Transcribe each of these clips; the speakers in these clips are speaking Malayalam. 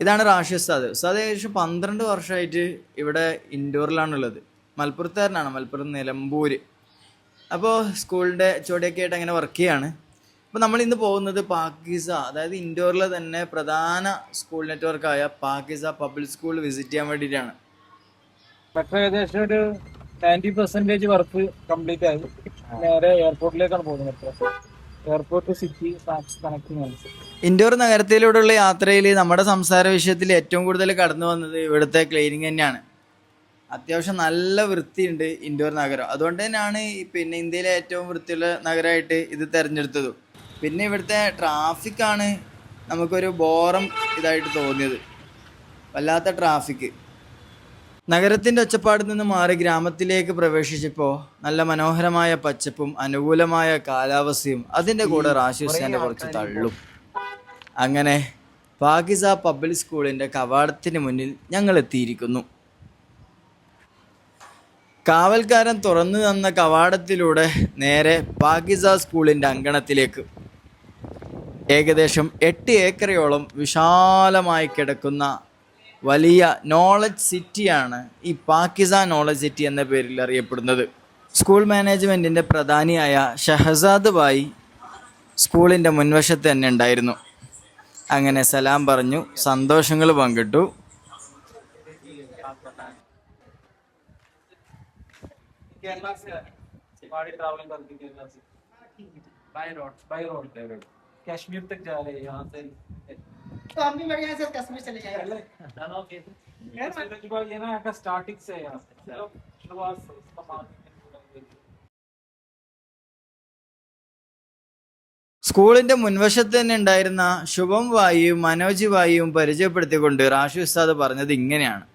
ഇതാണ് റാഷി ഉസ്താദ്. ഉസ്താദ് ഏകദേശം 12 വർഷമായിട്ട് ഇവിടെ ഇൻഡോറിലാണുള്ളത്. മലപ്പുറത്തുകാരനാണ്, മലപ്പുറം നിലമ്പൂര്. അപ്പോൾ സ്കൂളിൻ്റെ ചുവടെയൊക്കെ ആയിട്ട് അങ്ങനെ വർക്ക് ചെയ്യാണ്. അപ്പോൾ നമ്മളിന്ന് പോകുന്നത് പാക്കിസ, അതായത് ഇൻഡോറിലെ തന്നെ പ്രധാന സ്കൂൾ നെറ്റ്വർക്കായ പാക്കിസ പബ്ലിക് സ്കൂൾ വിസിറ്റ് ചെയ്യാൻ വേണ്ടിയിട്ടാണ്. മെട്രോ ഏകദേശം ഒരു 90% വർക്ക് കംപ്ലീറ്റ് ആയി. നേരെ എയർപോർട്ടിലേക്കാണ് പോകുന്നത്. മെട്രോ എയർപോർട്ട് സിറ്റി കണക്ടിങ് ആണ്. ഇൻഡോർ നഗരത്തിലൂടെയുള്ള യാത്രയിൽ നമ്മുടെ സംസാര വിഷയത്തിൽ ഏറ്റവും കൂടുതൽ കടന്നു വന്നത് ഇവിടുത്തെ ക്ലീനിങ് തന്നെയാണ്. അത്യാവശ്യം നല്ല വൃത്തിയുണ്ട് ഇൻഡോർ നഗരം. അതുകൊണ്ട് തന്നെയാണ് പിന്നെ ഇന്ത്യയിലെ ഏറ്റവും വൃത്തിയുള്ള നഗരമായിട്ട് ഇത് തിരഞ്ഞെടുത്തതും. പിന്നെ ഇവിടുത്തെ ട്രാഫിക്കാണ് നമുക്കൊരു ബോറം ഇതായിട്ട് തോന്നിയത്. വല്ലാത്ത ട്രാഫിക്. നഗരത്തിൻ്റെ ഒച്ചപ്പാടിൽ നിന്ന് മാറി ഗ്രാമത്തിലേക്ക് പ്രവേശിച്ചപ്പോൾ നല്ല മനോഹരമായ പച്ചപ്പും അനുകൂലമായ കാലാവസ്ഥയും അതിൻ്റെ കൂടെ റാഷി ഹുസൈൻ്റെ കുറച്ച് തള്ളും. അങ്ങനെ പാകിസ പബ്ലിക് സ്കൂളിൻ്റെ കവാടത്തിന് മുന്നിൽ ഞങ്ങൾ എത്തിയിരിക്കുന്നു. കാവൽക്കാരൻ തുറന്നു തന്ന കവാടത്തിലൂടെ നേരെ പാകിസ സ്കൂളിൻ്റെ അങ്കണത്തിലേക്ക്. ഏകദേശം 8 ഏക്കറയോളം വിശാലമായി കിടക്കുന്ന വലിയ നോളജ് സിറ്റിയാണ് ഈ പാകിസ നോളജ് സിറ്റി എന്ന പേരിൽ അറിയപ്പെടുന്നത്. സ്കൂൾ മാനേജ്മെൻറ്റിൻ്റെ പ്രധാനിയായ ഷഹസാദ് ബായി സ്കൂളിൻ്റെ മുൻവശത്ത് തന്നെ ഉണ്ടായിരുന്നു. അങ്ങനെ സലാം പറഞ്ഞു, സന്തോഷങ്ങൾ പങ്കിട്ടു. कश्मीर तक जा रहे हैं यहाँ से, तो हम भी बढ़िया से कश्मीर चले जाएंगे। ये ना यहाँ का स्टार्टिंग से है यहाँ से। चलो शुरुआत से इसका बाद സ്കൂളിൻ്റെ മുൻവശത്ത് തന്നെ ഉണ്ടായിരുന്ന ശുഭം വായിയും മനോജ് വായിയും പരിചയപ്പെടുത്തിക്കൊണ്ട് റാഷി ഉസ്താദ് പറഞ്ഞത് ഇങ്ങനെയാണ്: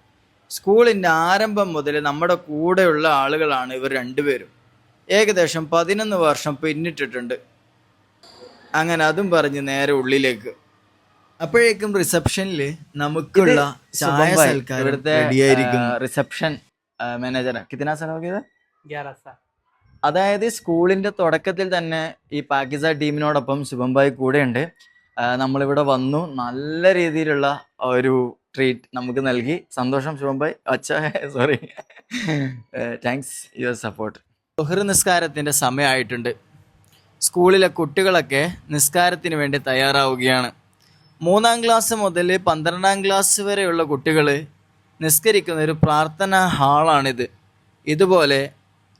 സ്കൂളിൻ്റെ ആരംഭം മുതൽ നമ്മുടെ കൂടെയുള്ള ആളുകളാണ് ഇവർ രണ്ടുപേരും. ഏകദേശം 11 വർഷം പിന്നിട്ടിട്ടുണ്ട്. അങ്ങനെ അതും പറഞ്ഞ് നേരെ ഉള്ളിലേക്ക്. അപ്പോഴേക്കും റിസപ്ഷനിൽ നമുക്കുള്ള ചായ സൽക്കാരം ഇവിടുത്തെ റിസപ്ഷൻ മാനേജർ കിतना साल हो गया? 11 साल। അതായത് സ്കൂളിൻ്റെ തുടക്കത്തിൽ തന്നെ ഈ പാകിസ ടീമിനോടൊപ്പം ശുഭം ഭായ് കൂടെയുണ്ട്. നമ്മളിവിടെ വന്നു, നല്ല രീതിയിലുള്ള ഒരു ട്രീറ്റ് നമുക്ക് നൽകി. സന്തോഷം ശുഭം ഭായ്. Sorry, thanks your support. ബഹർ നിസ്കാരത്തിൻ്റെ സമയമായിട്ടുണ്ട്. സ്കൂളിലെ കുട്ടികളൊക്കെ നിസ്കാരത്തിന് വേണ്ടി തയ്യാറാവുകയാണ്. 3ാം ക്ലാസ് മുതൽ 12ാം ക്ലാസ് വരെയുള്ള കുട്ടികൾ നിസ്കരിക്കുന്ന ഒരു പ്രാർത്ഥനാ ഹാളാണിത്. ഇതുപോലെ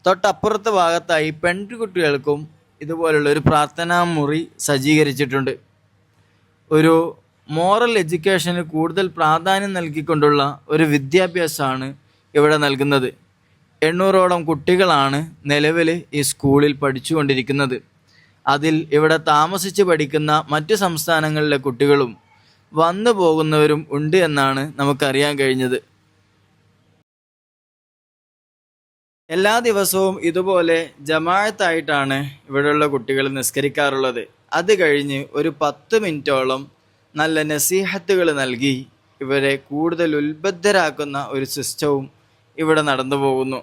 തൊട്ടപ്പുറത്തെ ഭാഗത്തായി പെൺകുട്ടികൾക്കും ഇതുപോലുള്ള ഒരു പ്രാർത്ഥനാ മുറി സജ്ജീകരിച്ചിട്ടുണ്ട്. ഒരു മോറൽ എഡ്യൂക്കേഷന് കൂടുതൽ പ്രാധാന്യം നൽകിക്കൊണ്ടുള്ള ഒരു വിദ്യാഭ്യാസമാണ് ഇവിടെ നൽകുന്നത്. 800ഓളം കുട്ടികളാണ് നിലവിൽ ഈ സ്കൂളിൽ പഠിച്ചുകൊണ്ടിരിക്കുന്നത്. അതിൽ ഇവിടെ താമസിച്ച് പഠിക്കുന്ന മറ്റു സംസ്ഥാനങ്ങളിലെ കുട്ടികളും വന്നു പോകുന്നവരും ഉണ്ട് എന്നാണ് നമുക്കറിയാൻ കഴിഞ്ഞത്. എല്ലാ ദിവസവും ഇതുപോലെ ജമാഅത്തായിട്ടാണ് ഇവിടെയുള്ള കുട്ടികൾ നിസ്കരിക്കാറുള്ളത്. അത് കഴിഞ്ഞ് ഒരു 10 മിനിറ്റോളം നല്ല നസീഹത്തുകൾ നൽകി ഇവരെ കൂടുതൽ ഉത്ബദ്ധരാക്കുന്ന ഒരു സിസ്റ്റവും ഇവിടെ നടന്നു പോകുന്നു.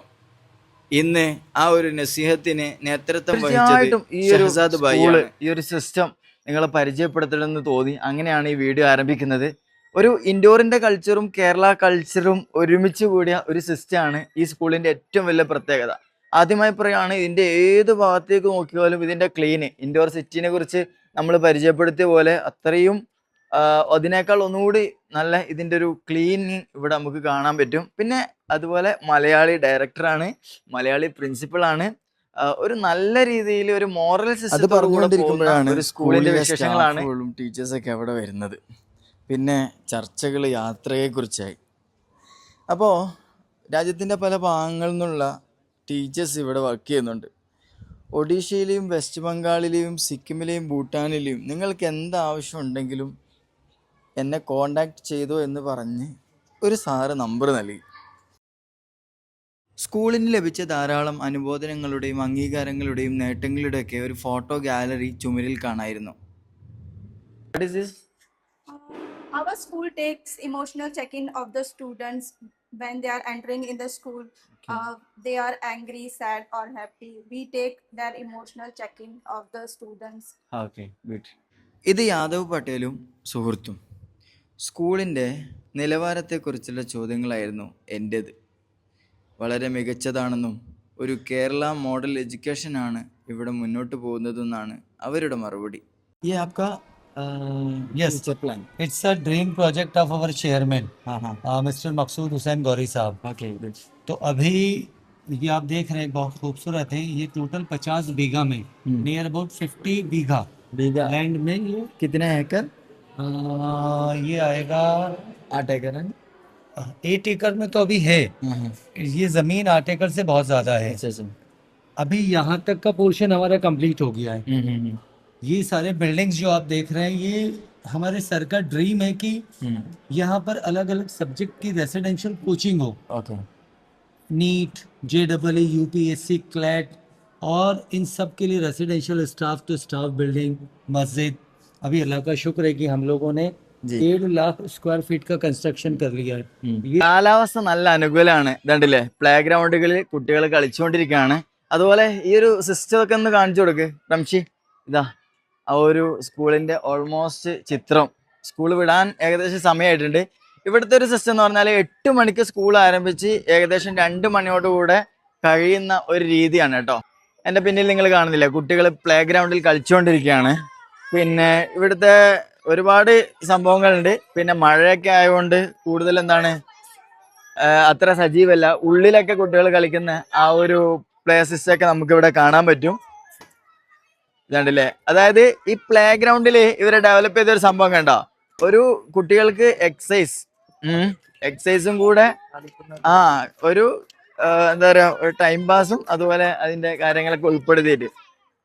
ഇന്ന് ആ ഒരു നസീഹത്തിന് നേതൃത്വം വഹിച്ചത് ഷഹസാദ് ഭായിയാണ്. ഈ ഒരു സിസ്റ്റം നിങ്ങളെ പരിചയപ്പെടുത്തണമെന്ന് തോന്നി. അങ്ങനെയാണ് ഈ വീഡിയോ ആരംഭിക്കുന്നത്. ഒരു ഇൻഡോറിൻ്റെ കൾച്ചറും കേരള കൾച്ചറും ഒരുമിച്ച് കൂടിയ ഒരു സിസ്റ്റമാണ് ഈ സ്കൂളിൻ്റെ ഏറ്റവും വലിയ പ്രത്യേകത. ആദ്യമായി പറയുകയാണ്, ഇതിൻ്റെ ഏത് ഭാഗത്തേക്ക് നോക്കിയാലും ഇതിൻ്റെ ക്ലീന്, ഇൻഡോർ സിറ്റിനെ കുറിച്ച് നമ്മൾ പരിചയപ്പെടുത്തിയ പോലെ അത്രയും അതിനേക്കാൾ ഒന്നുകൂടി നല്ല ഇതിൻ്റെ ഒരു ക്ലീനിങ് ഇവിടെ നമുക്ക് കാണാൻ പറ്റും. പിന്നെ അതുപോലെ മലയാളി ഡയറക്ടറാണ്, മലയാളി പ്രിൻസിപ്പളാണ്. ഒരു നല്ല രീതിയിൽ ഒരു മോറൽ സിസ്റ്റം പറഞ്ഞുകൊണ്ടിരിക്കുമ്പോഴാണ് ഒരു സ്കൂളിൻ്റെ വിശേഷങ്ങളാണ് ടീച്ചേഴ്സൊക്കെ അവിടെ വരുന്നത്. പിന്നെ ചർച്ചകൾ യാത്രയെക്കുറിച്ചായി. അപ്പോൾ രാജ്യത്തിൻ്റെ പല ഭാഗങ്ങളിൽ നിന്നുള്ള ടീച്ചേഴ്സ് ഇവിടെ വർക്ക് ചെയ്യുന്നുണ്ട്. ഒഡീഷയിലെയും വെസ്റ്റ് ബംഗാളിലെയും സിക്കിമിലെയും ഭൂട്ടാനിലെയും നിങ്ങൾക്ക് എന്താവശ്യം ഉണ്ടെങ്കിലും എന്നെ കോണ്ടാക്ട് ചെയ്തോ എന്ന് പറഞ്ഞ് ഒരു സാറ് നമ്പർ നൽകി. സ്കൂളിന് ലഭിച്ച ധാരാളം അനുമോദനങ്ങളുടെയും അംഗീകാരങ്ങളുടെയും നേട്ടങ്ങളുടെയൊക്കെ ഒരു ഫോട്ടോ ഗാലറി ചുമരിൽ കാണായിരുന്നു. Our school takes emotional check-in of the students when they are entering in the school. They are angry, sad or happy. We take their emotional check-in of the students. Okay good. ഇത് യാദവ് പട്ടേലും സുഹൃത്തും സ്കൂളിൻ്റെ നിലവാരത്തെക്കുറിച്ചുള്ള ചോദ്യങ്ങളായിരുന്നു എൻ്റേത്. വളരെ മികച്ചതാണെന്നും ഒരു കേരള മോഡൽ എഡ്യൂക്കേഷനാണ് ഇവിടെ മുന്നോട്ട് പോകുന്നതെന്നാണ് അവരുടെ മറുപടി. ये आपका Yes, future plan. it's a dream project of our chairman, हाँ हाँ. Mr. मकसूद हुसैन गौरी साहब. Okay good. तो अभी ये आप देख रहे हैं बहुत खूबसूरत है. ये टोटल 50 बीघा में near about 50 bigha bigha land में ये कितने एकड़? ये आएगा 8 एकड़ है. 8 एकड़ में तो अभी है. ये जमीन 8 एकड़ से बहुत ज्यादा है. अच्छा अच्छा. अभी यहाँ तक का पोर्शन हमारा कंप्लीट हो गया है. ये सारे बिल्डिंग्स जो आप देख रहे हैं ये हमारे सर का ड्रीम है कि यहाँ पर अलग अलग सब्जेक्ट की रेसिडेंशियल कोचिंग हो. Okay. NEET, JEE, UPSC, CLAT और इन सब के लिए residential staff to staff building, मस्जिद. अभी अल्लाह का शुक्र है कि हम लोगों ने जी. 1.5 लाख स्क्वायर फीट का कंस्ट्रक्शन कर लिया है. ये കാലാവസ്ഥ നല്ല അനുകൂലമാണ്. ഇതുണ്ടല്ലേ, പ്ലേ ഗ്രൗണ്ടുകളിൽ കുട്ടികൾ കളിച്ചുകൊണ്ടിരിക്കുകയാണ്. അതുപോലെ ഈ ഒരു സിസ്റ്റം ഒക്കെ ഒന്ന് കാണിച്ചു കൊടുക്ക് റംഷി. ഇതാ ആ ഒരു സ്കൂളിൻ്റെ ഓൾമോസ്റ്റ് ചിത്രം. സ്കൂൾ വിടാൻ ഏകദേശം സമയമായിട്ടുണ്ട്. ഇവിടുത്തെ ഒരു സിസ്റ്റം എന്ന് പറഞ്ഞാൽ 8 മണിക്ക് സ്കൂൾ ആരംഭിച്ച് ഏകദേശം 2 മണിയോടുകൂടെ കഴിയുന്ന ഒരു രീതിയാണ് കേട്ടോ. എൻ്റെ പിന്നിൽ നിങ്ങൾ കാണുന്നില്ല, കുട്ടികൾ പ്ലേ ഗ്രൗണ്ടിൽ കളിച്ചുകൊണ്ടിരിക്കുകയാണ്. പിന്നെ ഇവിടുത്തെ ഒരുപാട് സംഭവങ്ങളുണ്ട്. പിന്നെ മഴയൊക്കെ ആയതുകൊണ്ട് കൂടുതൽ എന്താണ് അത്ര സജീവമല്ല. ഉള്ളിലൊക്കെ കുട്ടികൾ കളിക്കുന്ന ആ ഒരു പ്ലേ സിസ്റ്റം ഒക്കെ നമുക്കിവിടെ കാണാൻ പറ്റും. ഇതാണ്ടല്ലേ, അതായത് ഈ പ്ലേ ഗ്രൗണ്ടിൽ ഇവരെ ഡെവലപ്പ് ചെയ്തൊരു സംഭവം കണ്ടോ, ഒരു കുട്ടികൾക്ക് എക്സസൈസും കൂടെ ഒരു എന്താ പറയാ, ഒരു ടൈം പാസും അതുപോലെ അതിന്റെ കാര്യങ്ങളൊക്കെ ഉൾപ്പെടുത്തിയിട്ട്.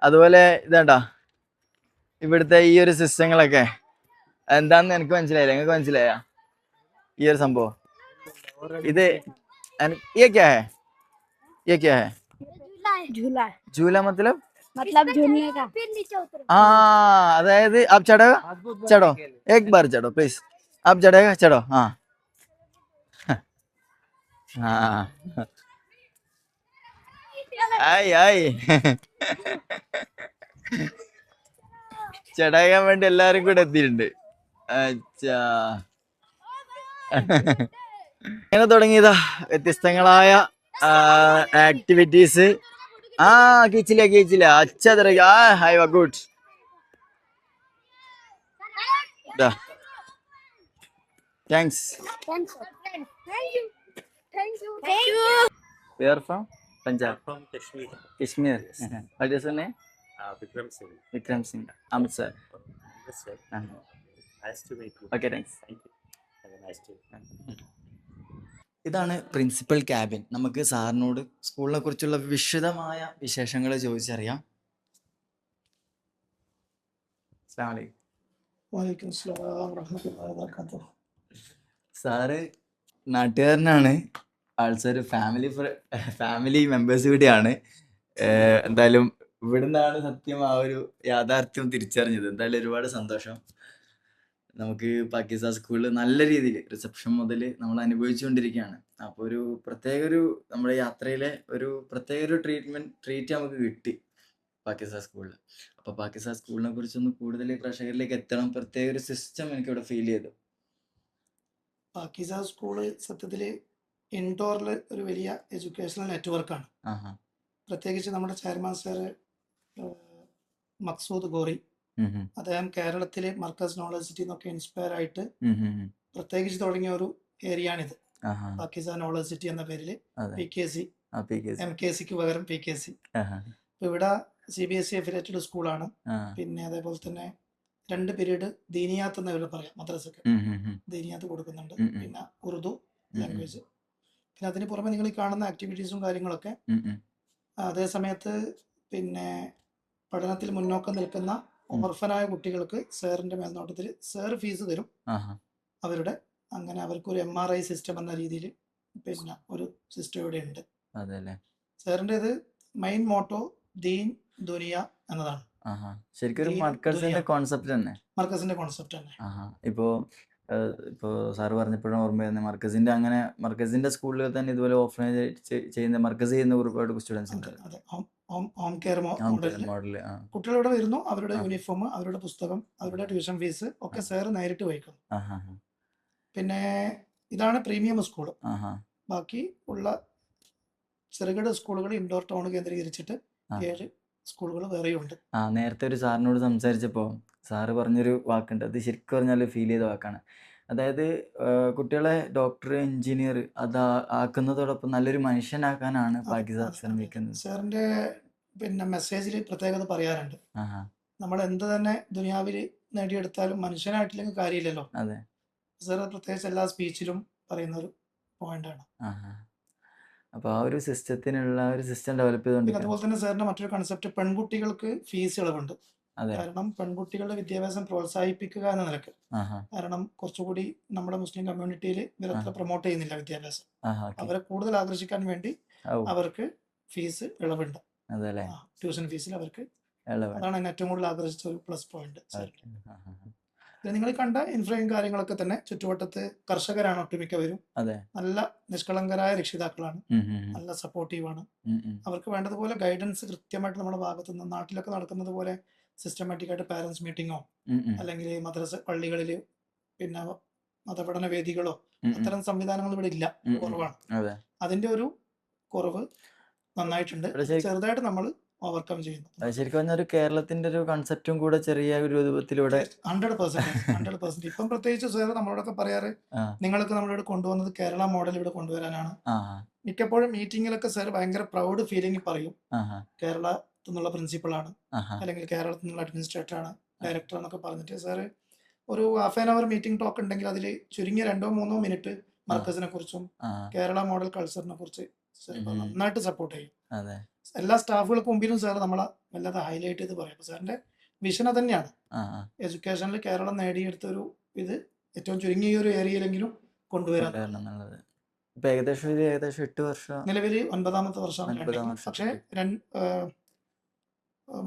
അതുപോലെ ഇതാണ്ടാ ഇവിടുത്തെ ഈ ഒരു സിസ്റ്റങ്ങളൊക്കെ എന്താന്ന് എനിക്ക് മനസ്സിലായില്ല, നിങ്ങൾക്ക് മനസ്സിലായ ഈ ഒരു സംഭവം? ഇത് ये क्या है? ये क्या है? झूला झूला मतलब झूलने का फिर नीचे उतर अदायद आप चढ़ेगा, चढ़ो एक बार चढ़ो प्लीज. आप चढ़ेगा, चढ़ो. हाँ हाँ आई आई ചടയാൻ വേണ്ടി എല്ലാരും കൂടെ എത്തിയിട്ടുണ്ട്. അച്ഛാ ഇങ്ങനെ തുടങ്ങിയതാ വ്യത്യസ്തങ്ങളായ ആക്ടിവിറ്റീസ്. खींच लिया अच्छा तरह. Hi good. Thanks. Thank you Where from? Punjab. From Kashmir. Kashmir. What is your name? Vikram Singh. Vikram Singh. Amritsar. Yes, sir. Nice to meet you. Okay, thanks. Thank you. Have a nice day. ഇതാണ് പ്രിൻസിപ്പൽ ക്യാബിൻ. നമുക്ക് സാറിനോട് സ്കൂളിനെ കുറിച്ചുള്ള വിശദമായ വിശേഷങ്ങൾ ചോദിച്ചറിയാം. സാറ് നാട്ടുകാരനാണ്, ആൾസോ ഒരു ഫാമിലി മെമ്പേഴ്സ് കൂടിയാണ്. എന്തായാലും ഇവിടുന്നാണ് സത്യം ആ ഒരു യാഥാർത്ഥ്യം തിരിച്ചറിഞ്ഞത്. എന്തായാലും ഒരുപാട് സന്തോഷം. നമുക്ക് പാകിസ്ഥാൻ സ്കൂളിൽ നല്ല രീതിയിൽ റിസപ്ഷൻ മുതൽ നമ്മൾ അനുഭവിച്ചുകൊണ്ടിരിക്കുകയാണ്. അപ്പോൾ നമ്മുടെ യാത്രയിലെ ഒരു പ്രത്യേക ഒരു ട്രീറ്റ് നമുക്ക് കിട്ടി പാകിസ്ഥാൻ സ്കൂളിൽ. അപ്പോൾ പാകിസ്ഥാൻ സ്കൂളിനെ കുറിച്ചൊന്ന് കൂടുതൽ പ്രേക്ഷകരിലേക്ക് എത്തണം. പ്രത്യേക ഒരു സിസ്റ്റം എനിക്കിവിടെ ഫീൽ ചെയ്തു. പാകിസ്ഥാൻ സ്കൂള് സത്യത്തിൽ ഇൻഡോറിൽ ഒരു വലിയ എഡ്യൂക്കേഷണൽ നെറ്റ്വർക്കാണ്. പ്രത്യേകിച്ച് നമ്മുടെ ചെയർമാൻ സാർ മക്സൂദ് ഗോറി, അദ്ദേഹം കേരളത്തിലെ മർക്കസ് നോളജ് സിറ്റി എന്നൊക്കെ ഇൻസ്പയർ ആയിട്ട് പ്രത്യേകിച്ച് തുടങ്ങിയ ഒരു ഏരിയയാണിത്. പാകിസ്ഥാൻ നോളജ് സിറ്റി എന്ന പേരിൽ PKC, MKCക്ക് പകരം PKC. ഇവിടെ CBSE അഫിലിയേറ്റഡ് സ്കൂളാണ്. പിന്നെ അതേപോലെ തന്നെ 2 പീരീഡ് ദീനിയാത്ത് എന്ന് ഇവർ പറയാം, മദ്രസക്ക് ദീനിയാത്ത് കൊടുക്കുന്നുണ്ട്. പിന്നെ ഉറുദു ലാംഗ്വേജ്. പിന്നെ അതിന് പുറമെ നിങ്ങൾ ഈ കാണുന്ന ആക്ടിവിറ്റീസും കാര്യങ്ങളൊക്കെ. അതേ സമയത്ത് പിന്നെ പഠനത്തിൽ മുന്നോക്കം നിൽക്കുന്ന ഓർഫനായ കുട്ടികൾക്ക് സാറിന്റെ മേൽനോട്ടത്തിൽ സാർ ഫീസ് തരും അവരുടെ. അങ്ങനെ അവർക്കൊരു MRI സിസ്റ്റം എന്ന രീതിയിൽ പിന്നെ ഒരു സിസ്റ്റം ഇവിടെ ഉണ്ട്. സാറിന്റെ ഇത് മെയിൻ മോട്ടോ ദീൻ ദുനിയ എന്നതാണ്. ശരിക്കും മർക്കസിന്റെ കോൺസെപ്റ്റ് തന്നെ. മർക്കസിന്റെ കോൺസെപ്റ്റ് തന്നെ. ഇപ്പോ സാറ് പറഞ്ഞപ്പോഴും ഓർമ്മ വരുന്നത് മർക്കസിന്റെ സ്കൂളിൽ തന്നെ ഇതുപോലെ ഓഫ്ലൈൻ ചെയ്യുന്ന മർക്കസ് ചെയ്യുന്ന ഒരുപാട് സ്റ്റുഡൻസ് ഉണ്ട്. ഹോം കെയർ മോഡൽ കുട്ടികൾ ഇവിടെ വരുന്നു. അവരുടെ യൂണിഫോം, അവരുടെ പുസ്തകം, അവരുടെ ട്യൂഷൻ ഫീസ് ഒക്കെ സാർ നേരിട്ട് വഹിക്കും. പിന്നെ ഇതാണ് പ്രീമിയം സ്കൂൾ. ആഹാ ബാക്കി ഉള്ള ചെറുകിട സ്കൂളുകൾ ഇൻഡോർ ടൗൺ കേന്ദ്രീകരിച്ചിട്ട് ആ 7 സ്കൂളുകൾ വേറെയുണ്ട്. നേരത്തെ ഒരു സാറിനോട് സംസാരിച്ചപ്പോൾ സാറ് പറഞ്ഞൊരു വാക്കുണ്ട്, അത് ശരിക്കും പറഞ്ഞാൽ ഫീൽ ചെയ്ത വാക്കാണ്. അതായത് കുട്ടികളെ ഡോക്ടർ, എഞ്ചിനീയർ ആക്കുന്നതോടൊപ്പം നല്ലൊരു മനുഷ്യനാക്കാനാണ് അതെ പാകിസ്ഥാൻ അതെ അതെ ശ്രമിക്കുന്നത്. സാറിന്റെ പിന്നെ മെസ്സേജിൽ പ്രത്യേകത പറയാറുണ്ട്. ആഹാ നമ്മൾ എന്ത് തന്നെ ദുനിയാവിൽ നേടിയെടുത്താലും മനുഷ്യനായിട്ടില്ലെങ്കിൽ കാര്യമില്ലല്ലോ. അതെ. സാർ പ്രത്യേകിച്ച് എല്ലാ സ്പീച്ചിലും പറയുന്ന ഒരു പോയിന്റാണ്. ആഹാ അപ്പോൾ ആ ഒരു സിസ്റ്റം ഡെവലപ്പ് പിന്നെ ചെയ്തുകൊണ്ടിരിക്കുകയാണ്. അതുപോലെ തന്നെ സാറിന്റെ മറ്റൊരു കൺസെപ്റ്റ് പെൺകുട്ടികൾക്ക് ഫീസ് ഇളവുണ്ട്. അതെ. കാരണം പെൺകുട്ടികളുടെ വിദ്യാഭ്യാസം പ്രോത്സാഹിപ്പിക്കുക എന്ന നിലക്ക്. ആഹാ കാരണം കുറച്ചുകൂടി നമ്മുടെ മുസ്ലിം കമ്മ്യൂണിറ്റിയിൽ ഇവരത്ര പ്രൊമോട്ട് ചെയ്യുന്നില്ല വിദ്യാഭ്യാസം. ആഹാ ഓക്കെ. അവരെ കൂടുതൽ ആകർഷിക്കാൻ വേണ്ടി ഓ അവർക്ക് ഫീസ് ഇളവുണ്ട്. അതെ അല്ലേ. ട്യൂഷൻ ഫീസിൽ അവർക്ക്. ഇളവ്. അതാണ് എന്നെ ഏറ്റവും കൂടുതൽ ആകർഷിച്ച ഒരു പ്ലസ് പോയിന്റ് ഓക്കെ. സാറിന്റെ. ആഹാ പിന്നെ നിങ്ങൾ കണ്ട ഇൻഫ്ലുയും കാര്യങ്ങളൊക്കെ തന്നെ ചുറ്റുവട്ടത്ത് കർഷകരാണ് ഒട്ടുമിക്കവരും. അതെ. നല്ല നിഷ്കളങ്കരായ രക്ഷിതാക്കളാണ്. ഉം, ഉം, ഉം. നല്ല സപ്പോർട്ടീവാണ്. ഉം, ഉം. അവർക്ക് വേണ്ടതുപോലെ ഗൈഡൻസ് കൃത്യമായിട്ട് നമ്മുടെ ഭാഗത്ത് നിന്ന് നാട്ടിലൊക്കെ നടക്കുന്നത് പോലെ സിസ്റ്റമാറ്റിക് ആയിട്ട് പാരന്റ്സ് മീറ്റിങ്ങോ ഉം, ഉം. അല്ലെങ്കിൽ മദ്രസ പള്ളികളിൽ പിന്നെ മതപഠന വേദികളോ ഉം, ഉം. അത്തരം സംവിധാനങ്ങൾ ഇവിടെ ഇല്ല, ഉം, ഉം. കുറവാണ്. അതെ. അതിന്റെ ഒരു കുറവ് നന്നായിട്ടുണ്ട്. ഇവിടെ ശരി- ചെറുതായിട്ട് നമ്മൾ ഓവർകം ചെയ്യുന്നു. അത് ശരിക്കും പറഞ്ഞാൽ ഒരു കേരളത്തിന്റെ ഒരു കൺസെപ്റ്റും കൂടെ ചെറിയ ഒരു രൂപത്തിലൂടെ 100%. ഇപ്പം പ്രത്യേകിച്ച് സാർ നമ്മളോടൊക്കെ പറയാറ് ആ നിങ്ങൾക്ക് നമ്മളിവിടെ കൊണ്ടുവന്നത് കേരള മോഡൽ ഇവിടെ കൊണ്ടുവരാനാണ്. ആ മിക്കപ്പോഴും മീറ്റിങ്ങിലൊക്കെ സാർ ഭയങ്കര പ്രൗഡ് ഫീലിംഗ് പറയും, ആഹാ കേരളത്തിൽ നിന്നുള്ള പ്രിൻസിപ്പളാണ് ആഹാ അല്ലെങ്കിൽ കേരളത്തിൽ നിന്നുള്ള അഡ്മിനിസ്ട്രേറ്റർ ആണ്, ഡയറക്ടർ എന്നൊക്കെ പറഞ്ഞിട്ട് സാറ് ഒരു half an hour meeting talk ഉണ്ടെങ്കിൽ അതിൽ ചുരുങ്ങിയ 2-3 മിനിറ്റ് മർക്കസിനെ കുറിച്ചും ആ കേരള മോഡൽ കൾച്ചറിനെ കുറിച്ച് സാർ ഉം. നന്നായിട്ട് സപ്പോർട്ട് ചെയ്യും. അതെ. എല്ലാ സ്റ്റാഫുകൾക്ക് മുമ്പിലും സാർ നമ്മളെ വല്ലാതെ ഹൈലൈറ്റ് ചെയ്ത് പറയും. അപ്പോൾ സാറിന്റെ വിഷൻ തന്നെയാണ് ആ ആ എഡ്യൂക്കേഷനിൽ കേരളം നേടിയെടുത്ത ഒരു ഇത് ഏറ്റവും ചുരുങ്ങിയ ഒരു ഏരിയയിലെങ്കിലും കൊണ്ടുവരാൻ. കൊണ്ടുവരണം എന്നുള്ളത്. ഇപ്പൊ ഏകദേശം 8 വർഷം. നിലവിൽ 9ാമത്തെ വർഷമാണ് 9ാം രണ്ടിലും. വർഷം. പക്ഷേ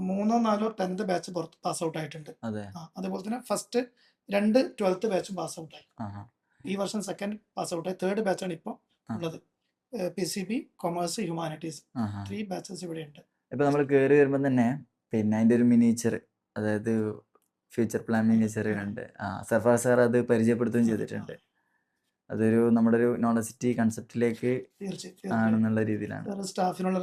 3-4 10th ബാച്ച് പാസ് ഔട്ട് ആയിട്ടുണ്ട്. അതെ. അതുപോലെ തന്നെ ഫസ്റ്റ് 2 12th ബാച്ചും പാസ് ഔട്ട് ആയി. ആഹാ ഈ വർഷം സെക്കൻഡ് പാസ് ഔട്ട് ആയി. തേർഡ് ബാച്ചാണ് ഇപ്പോൾ ഉള്ളത്. PCB, കൊമേഴ്സ്, ഹ്യൂമാനിറ്റീസ്, ആഹാ 3 ബാച്ചസ് ഇവിടെ ഉണ്ട്. ഇപ്പൊ നമ്മൾ കയറി വരുമ്പോൾ തന്നെ പിന്നെ അതിന്റെ ഒരു മിനിയേച്ചർ, അതായത് ഫ്യൂച്ചർ പ്ലാൻ മിനിയേച്ചർ ഉണ്ട്. സഫാർ സാർ അത് പരിചയപ്പെടുത്തുകയും ചെയ്തിട്ടുണ്ട്. അതൊരു നമ്മുടെ ഒരു നോളജിറ്റി കൺസെപ്റ്റിലേക്ക് തീർച്ചയായും ആണെന്നുള്ള രീതിയിലാണ്. സ്റ്റാഫിനുള്ള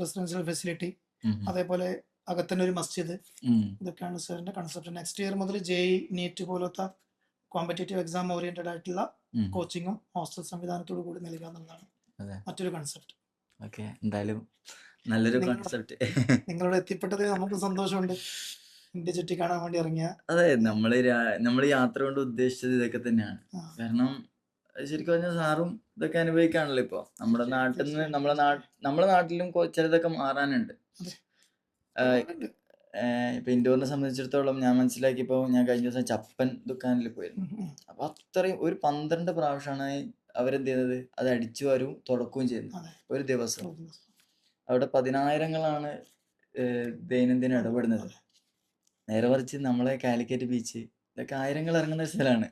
റെസിഡൻഷ്യൽ ഫെസിലിറ്റി, ഉം, ഉം. അതേപോലെ അകത്തന്നെ ഒരു മസ്ജിദ്, ഉം. ഇതൊക്കെയാണ് സാറിന്റെ കൺസെപ്റ്റ്. നെക്സ്റ്റ് ഇയർ മുതൽ JEE, NEET പോലത്തെ കോമ്പറ്റേറ്റീവ് എക്സാം ഓറിയന്റഡ് ആയിട്ടുള്ള ഉം. കോച്ചിങ്ങും ഹോസ്റ്റൽ സംവിധാനത്തോടു കൂടി നൽകുക എന്നുള്ളതാണ് അതെ. മറ്റൊരു കൺസെപ്റ്റ്. ഓക്കെ, എന്തായാലും നല്ലൊരു നിങ്ങളുടെ കോൺസെപ്റ്റ്. നിങ്ങളിവിടെ എത്തിപ്പെട്ടതിൽ നമുക്ക് സന്തോഷമുണ്ട്. ഇന്ത്യ ചുറ്റി കാണാൻ വേണ്ടി ഇറങ്ങിയ അതെ, നമ്മൾ യാത്ര കൊണ്ട് ഉദ്ദേശിച്ചത് ഇതൊക്കെ തന്നെയാണ്. ആ, കാരണം ശരിക്കും പറഞ്ഞാൽ സാറും ഇതൊക്കെ അനുഭവിക്കാണല്ലോ. ഇപ്പൊ നമ്മുടെ നാട്ടിൽ നിന്ന് തീർച്ചയായും നമ്മുടെ നാട്ടിലും ചിലതൊക്കെ മാറാനുണ്ട്. അതെ. ഒരുപാടുണ്ട്. ഇപ്പൊ ഇൻഡോറിനെ സംബന്ധിച്ചിടത്തോളം ഞാൻ മനസ്സിലാക്കിയപ്പോൾ ഞാൻ കഴിഞ്ഞ ദിവസം ചപ്പൻ ദുക്കാനിൽ പോയിരുന്നു. ഉം, ഉം. അപ്പൊ അത്രയും ഒരു 12 പ്രാവശ്യമാണ് അവരെന്ത് ചെയ്യുന്നത്, അത് അടിച്ചു വാരും തുടക്കുകയും ചെയ്യുന്നത് അതെ. ഒരു ദിവസം. ഒരു ദിവസം. അവിടെ 10,000-ങ്ങളാണ് ദൈനംദിനം അതെ, ഇടപെടുന്നത്. അതെ. നേരെ മറിച്ച് നമ്മളെ കാലിക്കറ്റ് ബീച്ച് ഇതൊക്കെ 1000-ങ്ങൾ ഇറങ്ങുന്ന ഒരു സ്ഥലമാണ്.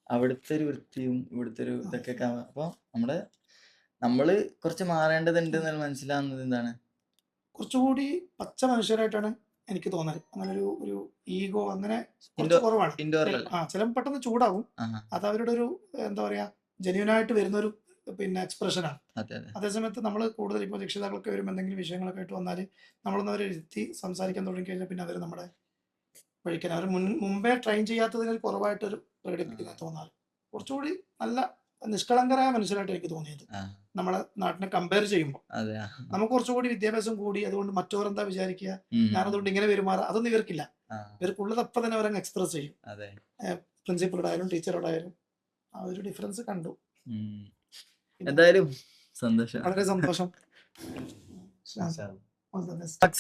അവിടുത്തെ ഒരു വൃത്തിയും ഇവിടുത്തെ ഒരു അതെ. ഇതൊക്കെ അപ്പോൾ നമ്മള് കുറച്ച് മാറേണ്ടതുണ്ട് എന്ന് മനസ്സിലാവുന്നത് എന്താണ്, കുറച്ചുകൂടി പച്ച മനുഷ്യരായിട്ടാണ് എനിക്ക് തോന്നല്. അങ്ങനെ ഒരു ഈഗോ അങ്ങനെ കുറച്ച് ഇൻഡോർ കുറവാണ്. ഇൻഡോറിലല്ല. ചിലപ്പോൾ പെട്ടെന്ന് ചൂടാകും. ആഹാ അത് അവരുടെ ഒരു എന്താ പറയാ ജെന്യൂനായിട്ട് വരുന്നൊരു പിന്നെ എക്സ്പ്രഷനാണ്. അതെ അതെ അതേസമയത്ത് നമ്മൾ കൂടുതൽ ഇപ്പോൾ രക്ഷിതാക്കളൊക്കെ വരുമ്പോൾ എന്തെങ്കിലും വിഷയങ്ങളൊക്കെ ആയിട്ട് വന്നാൽ നമ്മളൊന്ന് അവരെ ഇരുത്തി സംസാരിക്കാൻ തുടങ്ങി കഴിഞ്ഞാൽ പിന്നെ അവർ നമ്മുടെ വഴിക്കാൻ അവർ മുമ്പേ ട്രെയിൻ ചെയ്യാത്തതിൽ കുറവായിട്ടൊരു പ്രകടിപ്പിക്കുന്ന തോന്നാറ്. കുറച്ചുകൂടി നല്ല നിഷ്കളങ്കരായ മനുഷ്യരായിട്ട് എനിക്ക് തോന്നിയത് ആ നമ്മളെ നാട്ടിനെ കമ്പയർ ചെയ്യുമ്പോൾ. അതെ നമുക്ക് കുറച്ചുകൂടി വിദ്യാഭ്യാസം കൂടി, അതുകൊണ്ട് മറ്റവരെന്താ വിചാരിക്കുക, ഉം. ഞാനതുകൊണ്ട് ഇങ്ങനെ പെരുമാറുക, അതൊന്നും ഇവർക്കില്ല. ആ, ഇവർക്കുള്ളതപ്പം തന്നെ അവരങ്ങ് എക്സ്പ്രസ് ചെയ്യും. അതെ. പ്രിൻസിപ്പളോടായാലും ടീച്ചറോടായാലും ആ ഒരു ഡിഫറൻസ് കണ്ടു. ഉം. പിന്നെ എന്തായാലും സന്തോഷം. വളരെ സന്തോഷം.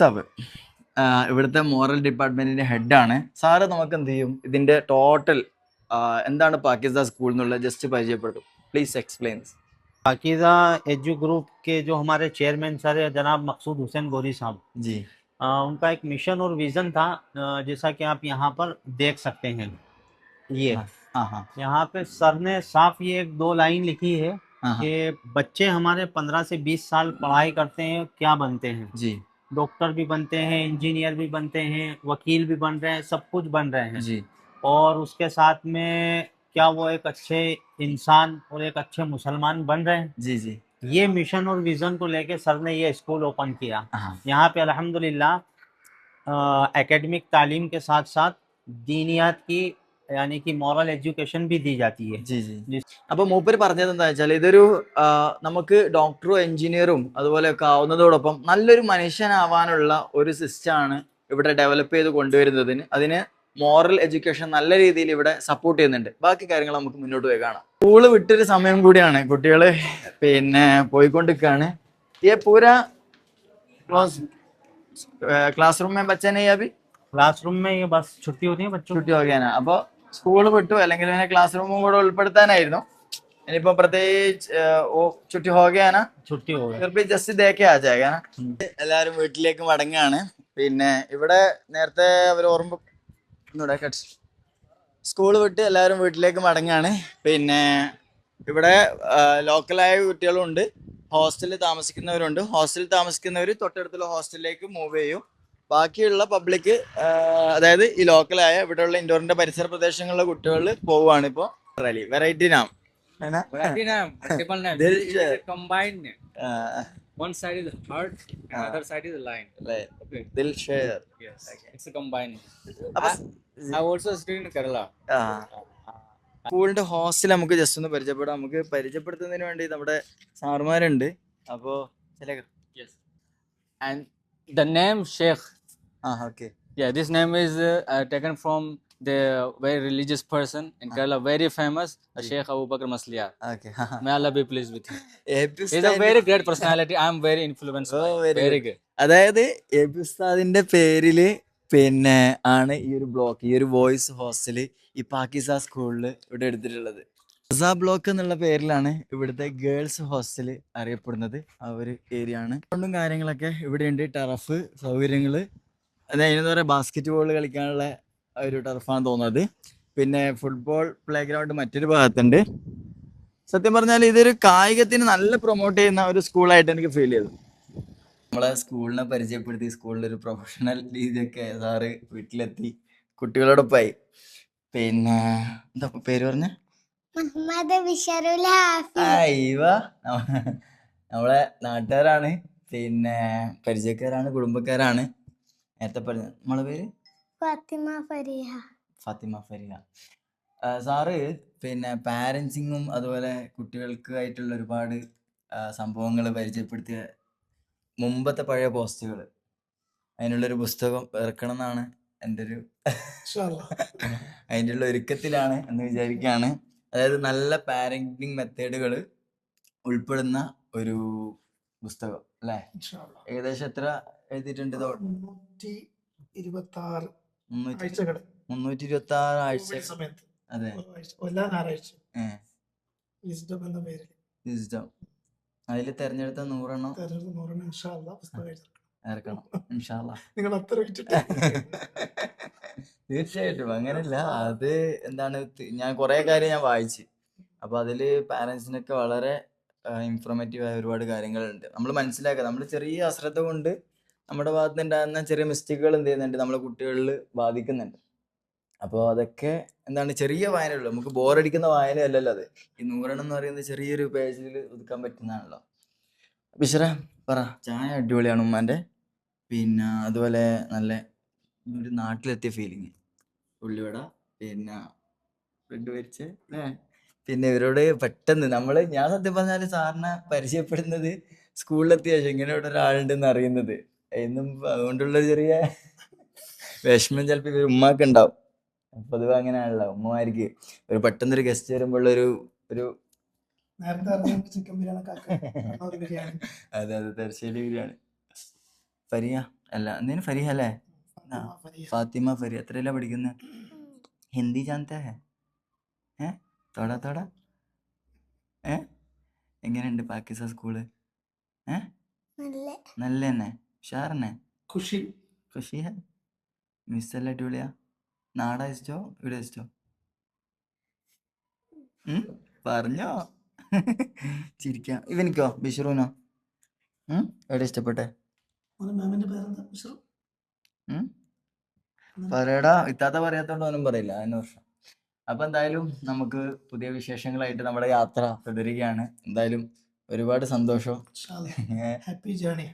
സാബ് ഇവിടുത്തെ മോറൽ ഡിപ്പാർട്ട്മെന്റിന്റെ ഹെഡാണ്. സാറ് നമുക്ക് എന്ത് ചെയ്യും, ഇതിന്റെ ടോട്ടൽ എന്താണ് പാകിസ്ഥാൻ സ്കൂൾ എന്നുള്ളത് ജസ്റ്റ് പരിചയപ്പെടുത്തും. Please explain. Pakeeza edu group के जो हमारे चेयरमैन सर है जनाब मकसूद हुसैन गोरी साहब, जी उनका एक मिशन और विज़न था, जैसा कि आप यहाँ पर देख सकते हैं। ये हाँ हाँ हाँ यहाँ पे सर ने साफ ये 1-2 लाइन लिखी है हाँ कि बच्चे हमारे 15 से 20 साल पढ़ाई करते हैं, क्या बनते हैं? जी डॉक्टर भी बनते हैं, इंजीनियर भी बनते हैं, वकील भी बन रहे हैं, सब कुछ बन रहे हैं। जी और उसके साथ में क्या वो एक अच्छे इंसान और एक अच्छे मुसलमान बन रहे हैं। जी जी। ये मिशन और विजन को लेके सर ने ये स्कूल ओपन किया। हाँ यहाँ पे अल्हम्दुलिल्लाह एकेडमिक तालीम के साथ साथ दीनियात की यानी कि मॉरल एजुकेशन भी दी जाती है। G G. അപ്പൊ മൂപ്പര് പറഞ്ഞത് എന്താ വെച്ചാൽ ഇതൊരു നമുക്ക് ഡോക്ടറും എഞ്ചിനീയറും അതുപോലെയൊക്കെ ആവുന്നതോടൊപ്പം നല്ലൊരു മനുഷ്യനാവാനുള്ള ഒരു സിസ്റ്റമാണ് ഇവിടെ ഡെവലപ്പ് ചെയ്ത് കൊണ്ടുവരുന്നതിന്. അതിന് മോറൽ എഡ്യൂക്കേഷൻ നല്ല രീതിയിൽ ഇവിടെ സപ്പോർട്ട് ചെയ്യുന്നുണ്ട്. ബാക്കി കാര്യങ്ങൾ നമുക്ക് മുന്നോട്ട് പോയി കാണാം. സ്കൂള് വിട്ടൊരു സമയം കൂടിയാണ്, കുട്ടികള് പിന്നെ പോയിക്കൊണ്ടിരിക്കുകയാണ്. ये पूरा क्लासरूम में बच्चे नहीं अभी क्लासरूम में ये बस छुट्टी होती है बच्चों छुट्टी हो गया ना. അപ്പൊ സ്കൂള് വിട്ടു, അല്ലെങ്കിൽ പിന്നെ ക്ലാസ് റൂമും കൂടെ ഉൾപ്പെടുത്താനായിരുന്നു. ഇനിയിപ്പോ പ്രത്യേകിച്ച് ചുറ്റി ഹോ ഗയാ നാ, छुट्टी हो गई। फिर भी जस्ट देखे आ जाएगा ना. എല്ലാരും വീട്ടിലേക്ക് മടങ്ങാണ്. പിന്നെ ഇവിടെ നേരത്തെ അവർ ഓർമ്മ സ്കൂള് വിട്ട് എല്ലാവരും വീട്ടിലേക്ക് മടങ്ങാണ്. പിന്നെ ഇവിടെ ലോക്കലായ കുട്ടികളുണ്ട്, ഹോസ്റ്റലിൽ താമസിക്കുന്നവരുണ്ട്. ഹോസ്റ്റലിൽ താമസിക്കുന്നവർ തൊട്ടടുത്തുള്ള ഹോസ്റ്റലിലേക്ക് മൂവ് ചെയ്യും. ബാക്കിയുള്ള പബ്ലിക്, അതായത് ഈ ലോക്കലായ ഇവിടെയുള്ള ഇൻഡോറിന്റെ പരിസര പ്രദേശങ്ങളിലെ കുട്ടികൾ പോവുകയാണ് ഇപ്പോൾ. വെറൈറ്റി നാം Variety name, multiple names. There This is is a combined name. One side is heart, another side is line. Okay. ദിൽ share. Yes. It's a combined name. അപ്പൊ I also studied in Kerala. സ്കൂളിന്റെ ഹോസ്റ്റൽ നമുക്ക് ജസ്റ്റ് ഒന്ന് പരിചയപ്പെടാം. നമുക്ക് പരിചയപ്പെടുത്തുന്നതിന് വേണ്ടി നമ്മുടെ സാറുമാരുണ്ട്. അപ്പോ ചില Yes. And the name Sheikh. Okay. Yeah, this name is taken from the very religious person in Kerala, very famous, Sheikh Abu Bakr Masliyar. Okay. May Allah be pleased with him. He's a very great personality. I am very influenced by him. Very good. അതായത് എബി ഉസ്താദിന്റെ പേരില് പിന്നെ ആണ് ഈ ഒരു ബ്ലോക്ക്, ഈ ഒരു വോയിസ് ഹോസ്റ്റല് ഈ പാകിസ്ഥാൻ സ്കൂളിൽ ഇവിടെ എടുത്തിട്ടുള്ളത്. റസാ ബ്ലോക്ക് എന്നുള്ള പേരിലാണ് ഇവിടുത്തെ ഗേൾസ് ഹോസ്റ്റൽ അറിയപ്പെടുന്നത്. ആ ഒരു ഏരിയ ആണ്. കൊണ്ടും കാര്യങ്ങളൊക്കെ ഇവിടെയുണ്ട്. ടർഫ് സൗകര്യങ്ങള്, അതായത് എന്താ പറയുക, ബാസ്കറ്റ് ബോൾ കളിക്കാനുള്ള ഒരു ടർഫാണ് തോന്നുന്നത്. പിന്നെ ഫുട്ബോൾ പ്ലേ ഗ്രൗണ്ട് മറ്റൊരു ഭാഗത്തുണ്ട്. സത്യം പറഞ്ഞാൽ ഇതൊരു കായികത്തിന് നല്ല പ്രൊമോട്ട് ചെയ്യുന്ന ഒരു സ്കൂളായിട്ട് എനിക്ക് ഫീൽ ചെയ്തു. നമ്മളെ സ്കൂളിനെ പരിചയപ്പെടുത്തി, സ്കൂളിൽ ഒരു പ്രൊഫഷണൽ രീതിയൊക്കെ സാറ് വീട്ടിലെത്തി കുട്ടികളോടൊപ്പമായി. പിന്നെ എന്താ പേര് പറഞ്ഞ നമ്മളെ നാട്ടുകാരാണ്, പിന്നെ പരിചയക്കാരാണ്, കുടുംബക്കാരാണ്. നേരത്തെ പറഞ്ഞ നമ്മളെ പേര് ഫാത്തിമ ഫരിഹ. സാറ് പിന്നെ പാരൻസിങ്ങും അതുപോലെ കുട്ടികൾക്കായിട്ടുള്ള ഒരുപാട് സംഭവങ്ങൾ പരിചയപ്പെടുത്തിയ മുമ്പത്തെ പഴയ പോസ്റ്റുകൾ, അതിനുള്ളൊരു പുസ്തകം ഇറക്കണം എന്നാണ് എൻ്റെ ഒരു അതിൻ്റെ ഉള്ള ഒരുക്കത്തിലാണ് എന്ന് വിചാരിക്കുകയാണ്. അതായത് നല്ല പാരന്റിങ് മെത്തേഡുകൾ ഉൾപ്പെടുന്ന ഒരു പുസ്തകം അല്ലേ? ഏകദേശം എത്ര എഴുതിയിട്ടുണ്ട്? 326 ആഴ്ച. അതെ, വിസ്ഡം. അതിൽ തെരഞ്ഞെടുത്ത 100 എണ്ണം ഇറക്കണം ഇൻഷാ അല്ലാഹ്. തീർച്ചയായിട്ടും. അങ്ങനെയല്ല, അത് എന്താണ്, ഞാൻ കുറെ കാര്യം ഞാൻ വായിച്ച്, അപ്പൊ അതില് പാരന്റ്സിനൊക്കെ വളരെ ഇൻഫോർമേറ്റീവ് ആയ ഒരുപാട് കാര്യങ്ങളുണ്ട്. നമ്മൾ മനസ്സിലാക്കുക, നമ്മൾ ചെറിയ അശ്രദ്ധ കൊണ്ട് നമ്മുടെ ഭാഗത്ത് ഉണ്ടാകുന്ന ചെറിയ മിസ്റ്റേക്കുകൾ എന്ത് ചെയ്യുന്നുണ്ട്, നമ്മളെ കുട്ടികളിൽ ബാധിക്കുന്നുണ്ട്. അപ്പോൾ അതൊക്കെ എന്താണ്, ചെറിയ വായനയുള്ളൂ. നമുക്ക് ബോറടിക്കുന്ന വായനയല്ലല്ലോ അത്. ഈ 100 എണ്ണം എന്ന് പറയുന്നത് ചെറിയൊരു പേജിൽ ഒതുക്കാൻ പറ്റുന്നതാണല്ലോ. ബിഷറ പറ, ചായ അടിപൊളിയാണ് ഉമ്മാൻ്റെ. പിന്നെ അതുപോലെ നല്ല ഒരു നാട്ടിലെത്തിയ ഫീലിങ്. ഉള്ളിവട, പിന്നെ ബ്രെഡ് പൊരിച്ച് അല്ലേ. പിന്നെ ഇവരോട് പെട്ടെന്ന് ഞാൻ സത്യം പറഞ്ഞാൽ സാറിനെ പരിചയപ്പെടുന്നത് സ്കൂളിലെത്തിയ ശേഷം, ഇങ്ങനെ ഇവിടെ ഒരാളുണ്ടെന്ന് അറിയുന്നത്. എന്നും അതുകൊണ്ടുള്ളൊരു ചെറിയ വിഷമം ചിലപ്പോൾ ഇവർ ഉമ്മാക്ക് ഉണ്ടാവും. പൊതുവെ അങ്ങനെയാണല്ലോ, ഉമ്മമാർക്ക് ഒരു പെട്ടെന്നൊരു ഗസ്റ്റ് വരുമ്പോഴുള്ളൊരു അതെ അതെ, തലശ്ശേരി ബിരിയാണി. ഫരിയ അല്ല, എന്തേലും ഫരിഹ അല്ലേ? ഫാത്തിമ ഫരിയ. എത്രയല്ല പഠിക്കുന്നത്? ഹിന്ദി ജാനത്തെ ഹെ? തോടാ തോടാ. എങ്ങനെയുണ്ട് പാകിസ്ഥാൻ സ്കൂള്? നല്ല തന്നെ, ഉഷാറന്നെ. ഖുഷി ഹെ? മിസ്സെല്ലാം അടിപൊളിയാ? നാടാ ഇഷ്ടോ ഇവിടെ ഇഷ്ടോ? പറഞ്ഞോ. ചിരിക്കാം. ഇവനിക്കോ, ബിഷറൂനോ? എവിടെ ഇഷ്ടപ്പെട്ടെ? പറയടാ. ഇത്താത്ത പറയാത്തോണ്ട് അവനും പറയില്ല. അതിന് വർഷം അപ്പൊ എന്തായാലും നമുക്ക് പുതിയ വിശേഷങ്ങളായിട്ട് നമ്മുടെ യാത്ര തുടരുകയാണ്. എന്തായാലും ഒരുപാട് സന്തോഷം. Happy journey.